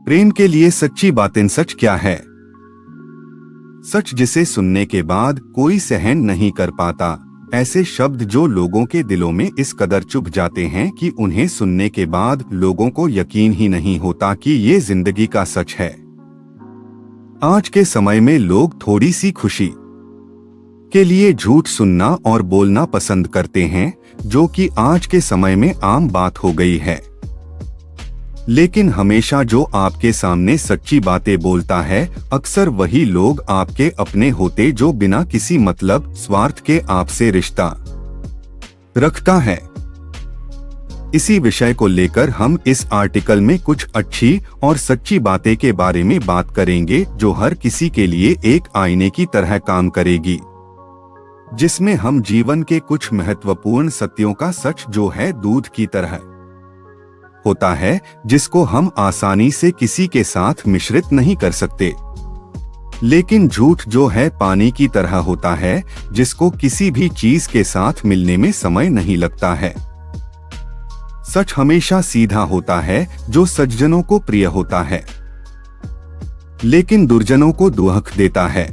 प्रेम के लिए सच्ची बातें। सच क्या है? सच जिसे सुनने के बाद कोई सहन नहीं कर पाता। ऐसे शब्द जो लोगों के दिलों में इस कदर चुभ जाते हैं कि उन्हें सुनने के बाद लोगों को यकीन ही नहीं होता कि ये जिंदगी का सच है। आज के समय में लोग थोड़ी सी खुशी के लिए झूठ सुनना और बोलना पसंद करते हैं, जो कि आज के समय में आम बात हो गई है। लेकिन हमेशा जो आपके सामने सच्ची बातें बोलता है, अक्सर वही लोग आपके अपने होते जो बिना किसी मतलब स्वार्थ के आपसे रिश्ता रखता है। इसी विषय को लेकर हम इस आर्टिकल में कुछ अच्छी और सच्ची बातें के बारे में बात करेंगे, जो हर किसी के लिए एक आईने की तरह काम करेगी, जिसमें हम जीवन के कुछ महत्वपूर्ण सत्यों का सच जो है दूध की तरह होता है, जिसको हम आसानी से किसी के साथ मिश्रित नहीं कर सकते। लेकिन झूठ जो है पानी की तरह होता है, जिसको किसी भी चीज के साथ मिलने में समय नहीं लगता है। सच हमेशा सीधा होता है, जो सज्जनों को प्रिय होता है, लेकिन दुर्जनों को दुख देता है।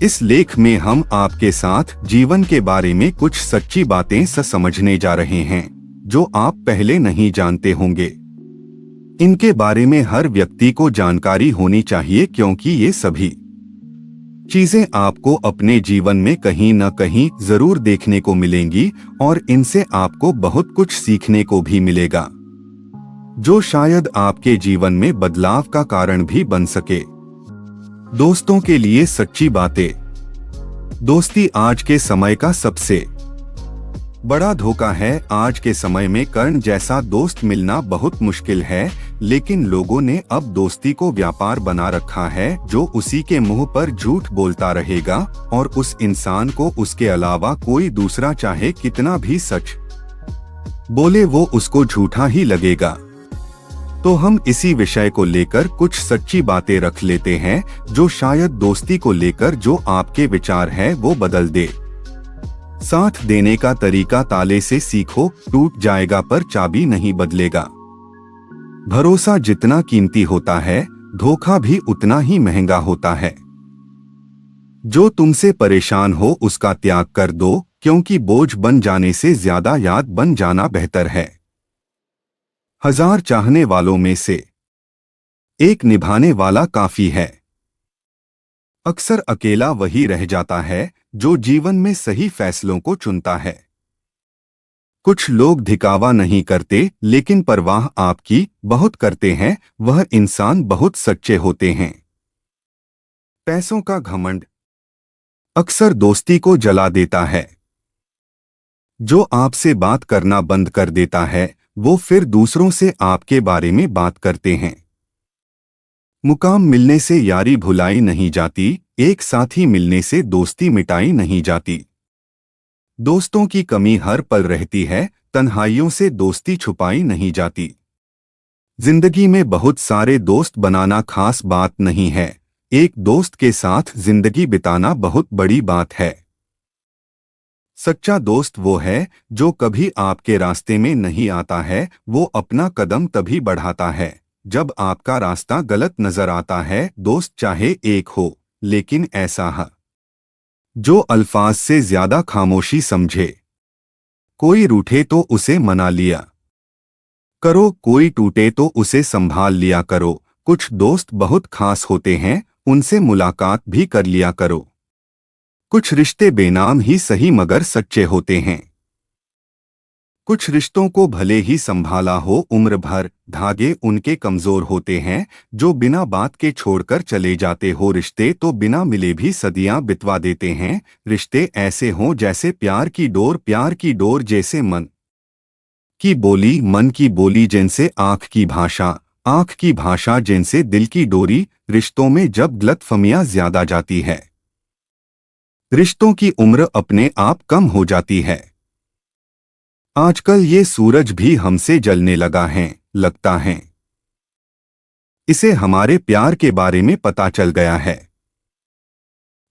इस लेख में हम आपके साथ जीवन के बारे में कुछ सच्ची बातें समझने जा रहे हैं, जो आप पहले नहीं जानते होंगे। इनके बारे में हर व्यक्ति को जानकारी होनी चाहिए, क्योंकि ये सभी चीजें आपको अपने जीवन में कहीं न कहीं जरूर देखने को मिलेंगी और इनसे आपको बहुत कुछ सीखने को भी मिलेगा, जो शायद आपके जीवन में बदलाव का कारण भी बन सके। दोस्तों के लिए सच्ची बातें। दोस्ती आज के समय का सबसे बड़ा धोखा है। आज के समय में कर्ण जैसा दोस्त मिलना बहुत मुश्किल है, लेकिन लोगों ने अब दोस्ती को व्यापार बना रखा है, जो उसी के मुंह पर झूठ बोलता रहेगा और उस इंसान को उसके अलावा कोई दूसरा चाहे कितना भी सच बोले, वो उसको झूठा ही लगेगा। तो हम इसी विषय को लेकर कुछ सच्ची बातें रख लेते हैं, जो शायद दोस्ती को लेकर जो आपके विचार है वो बदल दे। साथ देने का तरीका ताले से सीखो, टूट जाएगा पर चाबी नहीं बदलेगा। भरोसा जितना कीमती होता है, धोखा भी उतना ही महंगा होता है। जो तुमसे परेशान हो उसका त्याग कर दो, क्योंकि बोझ बन जाने से ज्यादा याद बन जाना बेहतर है। हजार चाहने वालों में से एक निभाने वाला काफी है। अक्सर अकेला वही रह जाता है जो जीवन में सही फैसलों को चुनता है। कुछ लोग दिखावा नहीं करते, लेकिन परवाह आपकी बहुत करते हैं। वह इंसान बहुत सच्चे होते हैं। पैसों का घमंड अक्सर दोस्ती को जला देता है। जो आपसे बात करना बंद कर देता है, वो फिर दूसरों से आपके बारे में बात करते हैं। मुकाम मिलने से यारी भुलाई नहीं जाती, एक साथी मिलने से दोस्ती मिटाई नहीं जाती। दोस्तों की कमी हर पल रहती है, तन्हाइयों से दोस्ती छुपाई नहीं जाती। जिंदगी में बहुत सारे दोस्त बनाना खास बात नहीं है, एक दोस्त के साथ जिंदगी बिताना बहुत बड़ी बात है। सच्चा दोस्त वो है जो कभी आपके रास्ते में नहीं आता है। वो अपना कदम तभी बढ़ाता है जब आपका रास्ता गलत नजर आता है। दोस्त चाहे एक हो, लेकिन ऐसा है जो अल्फाज से ज्यादा खामोशी समझे। कोई रूठे तो उसे मना लिया करो, कोई टूटे तो उसे संभाल लिया करो। कुछ दोस्त बहुत खास होते हैं, उनसे मुलाकात भी कर लिया करो। कुछ रिश्ते बेनाम ही सही मगर सच्चे होते हैं। कुछ रिश्तों को भले ही संभाला हो उम्र भर, धागे उनके कमजोर होते हैं जो बिना बात के छोड़कर चले जाते हो। रिश्ते तो बिना मिले भी सदियां बितवा देते हैं। रिश्ते ऐसे हों जैसे प्यार की डोर जैसे मन की बोली, मन की बोली जैसे आँख की भाषा जैसे दिल की डोरी। रिश्तों में जब गलतफहमियां ज्यादा जाती है, रिश्तों की उम्र अपने आप कम हो जाती है। आजकल ये सूरज भी हमसे जलने लगता है। इसे हमारे प्यार के बारे में पता चल गया है।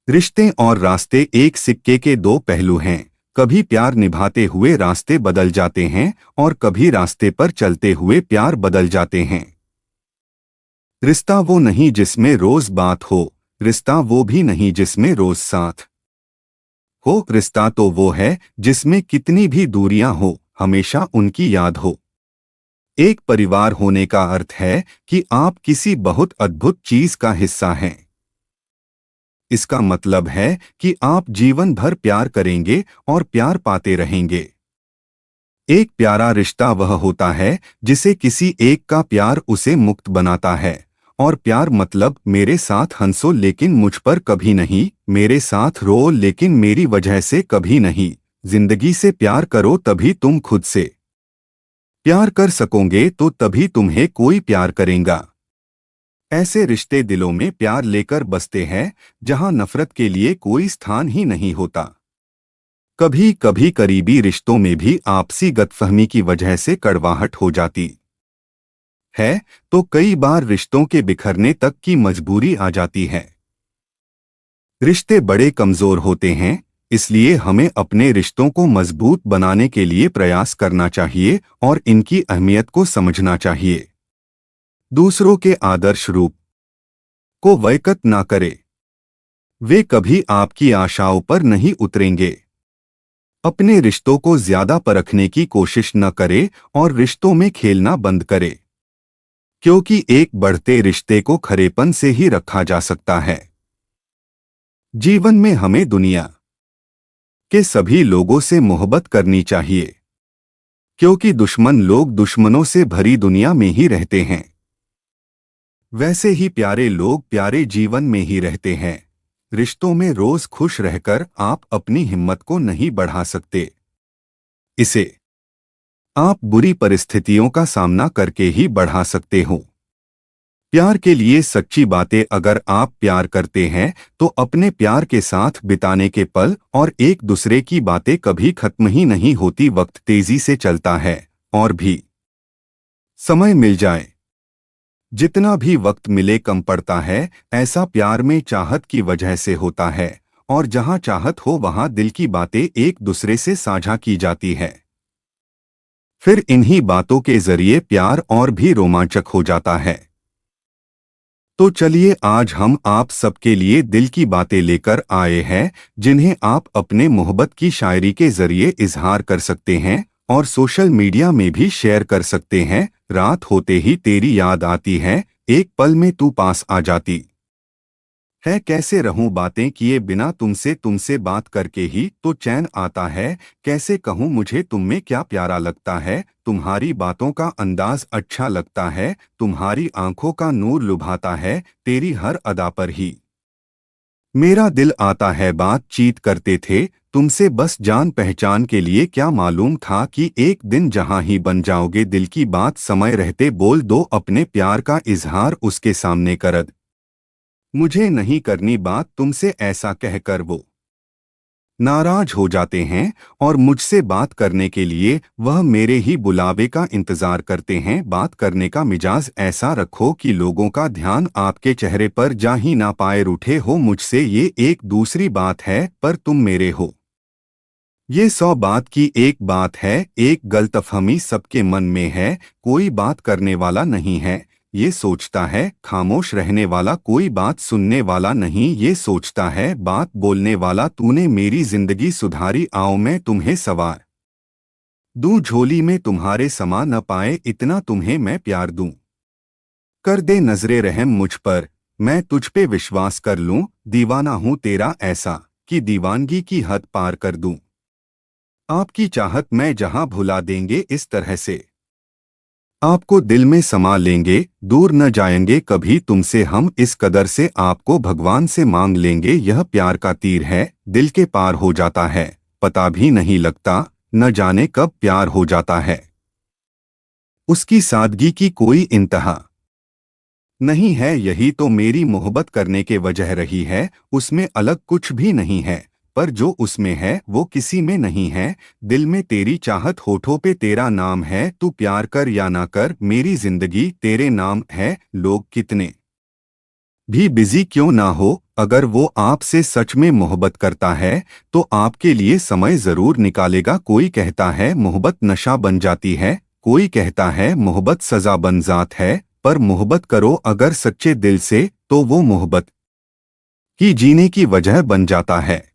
रिश्ते और रास्ते एक सिक्के के दो पहलू हैं। कभी प्यार निभाते हुए रास्ते बदल जाते हैं और कभी रास्ते पर चलते हुए प्यार बदल जाते हैं। रिश्ता वो नहीं जिसमें रोज बात हो, रिश्ता वो भी नहीं जिसमें रोज साथ हो। रिश्ता तो वो है जिसमें कितनी भी दूरियां हो, हमेशा उनकी याद हो। एक परिवार होने का अर्थ है कि आप किसी बहुत अद्भुत चीज का हिस्सा हैं। इसका मतलब है कि आप जीवन भर प्यार करेंगे और प्यार पाते रहेंगे। एक प्यारा रिश्ता वह होता है जिसे किसी एक का प्यार उसे मुक्त बनाता है। और प्यार मतलब मेरे साथ हंसो लेकिन मुझ पर कभी नहीं, मेरे साथ रो लेकिन मेरी वजह से कभी नहीं। जिंदगी से प्यार करो तभी तुम खुद से प्यार कर सकोगे, तो तभी तुम्हें कोई प्यार करेगा। ऐसे रिश्ते दिलों में प्यार लेकर बसते हैं जहां नफरत के लिए कोई स्थान ही नहीं होता। कभी कभी करीबी रिश्तों में भी आपसी गतफहमी की वजह से कड़वाहट हो जाती है, तो कई बार रिश्तों के बिखरने तक की मजबूरी आ जाती है। रिश्ते बड़े कमजोर होते हैं, इसलिए हमें अपने रिश्तों को मजबूत बनाने के लिए प्रयास करना चाहिए और इनकी अहमियत को समझना चाहिए। दूसरों के आदर्श रूप को वैकत ना करे, वे कभी आपकी आशाओं पर नहीं उतरेंगे। अपने रिश्तों को ज्यादा परखने की कोशिश न करे और रिश्तों में खेलना बंद करे, क्योंकि एक बढ़ते रिश्ते को खरेपन से ही रखा जा सकता है। जीवन में हमें दुनिया के सभी लोगों से मोहब्बत करनी चाहिए, क्योंकि दुश्मन लोग दुश्मनों से भरी दुनिया में ही रहते हैं। वैसे ही प्यारे लोग प्यारे जीवन में ही रहते हैं। रिश्तों में रोज खुश रहकर आप अपनी हिम्मत को नहीं बढ़ा सकते, इसे आप बुरी परिस्थितियों का सामना करके ही बढ़ा सकते हो। प्यार के लिए सच्ची बातें, अगर आप प्यार करते हैं तो अपने प्यार के साथ बिताने के पल और एक दूसरे की बातें कभी खत्म ही नहीं होती। वक्त तेजी से चलता है और भी समय मिल जाए, जितना भी वक्त मिले कम पड़ता है। ऐसा प्यार में चाहत की वजह से होता है, और जहां चाहत हो वहां दिल की बातें एक दूसरे से साझा की जाती है। फिर इन्हीं बातों के जरिए प्यार और भी रोमांचक हो जाता है। तो चलिए आज हम आप सबके लिए दिल की बातें लेकर आए हैं, जिन्हें आप अपने मोहब्बत की शायरी के जरिए इजहार कर सकते हैं और सोशल मीडिया में भी शेयर कर सकते हैं। रात होते ही तेरी याद आती है, एक पल में तू पास आ जाती है। कैसे रहूं बातें किए बिना तुमसे, तुमसे बात करके ही तो चैन आता है। कैसे कहूं मुझे तुम में क्या प्यारा लगता है, तुम्हारी बातों का अंदाज अच्छा लगता है, तुम्हारी आंखों का नूर लुभाता है, तेरी हर अदा पर ही मेरा दिल आता है। बातचीत करते थे तुमसे बस जान पहचान के लिए, क्या मालूम था कि एक दिन जहां ही बन जाओगे। दिल की बात समय रहते बोल दो, अपने प्यार का इजहार उसके सामने कर द। मुझे नहीं करनी बात तुमसे, ऐसा कहकर वो नाराज हो जाते हैं और मुझसे बात करने के लिए वह मेरे ही बुलावे का इंतजार करते हैं। बात करने का मिजाज ऐसा रखो कि लोगों का ध्यान आपके चेहरे पर जा ही ना पाए। रूठे हो मुझसे ये एक दूसरी बात है, पर तुम मेरे हो ये 100 बात की एक बात है। एक गलतफहमी सबके मन में है, कोई बात करने वाला नहीं है ये सोचता है, खामोश रहने वाला कोई बात सुनने वाला नहीं ये सोचता है, बात बोलने वाला तूने मेरी जिंदगी सुधारी। आओ मैं तुम्हें सवार दूं झोली में, तुम्हारे समा न पाए इतना तुम्हें मैं प्यार दूं। कर दे नजरे रहम मुझ पर, मैं तुझ पे विश्वास कर लूं। दीवाना हूं तेरा ऐसा कि दीवानगी की हद पार कर दूं। आपकी चाहत मैं जहां भुला देंगे इस तरह से आपको दिल में समा लेंगे। दूर न जाएंगे कभी तुमसे हम, इस कदर से आपको भगवान से मांग लेंगे। यह प्यार का तीर है, दिल के पार हो जाता है, पता भी नहीं लगता न जाने कब प्यार हो जाता है। उसकी सादगी की कोई इंतहा नहीं है, यही तो मेरी मोहब्बत करने के वजह रही है। उसमें अलग कुछ भी नहीं है, पर जो उसमें है वो किसी में नहीं है। दिल में तेरी चाहत, होठों पे तेरा नाम है। तू प्यार कर या ना कर, मेरी जिंदगी तेरे नाम है। लोग कितने भी बिजी क्यों ना हो, अगर वो आपसे सच में मोहब्बत करता है तो आपके लिए समय जरूर निकालेगा। कोई कहता है मोहब्बत नशा बन जाती है, कोई कहता है मोहब्बत सजा बन जात है। पर मोहब्बत करो अगर सच्चे दिल से, तो वो मोहब्बत की जीने की वजह बन जाता है।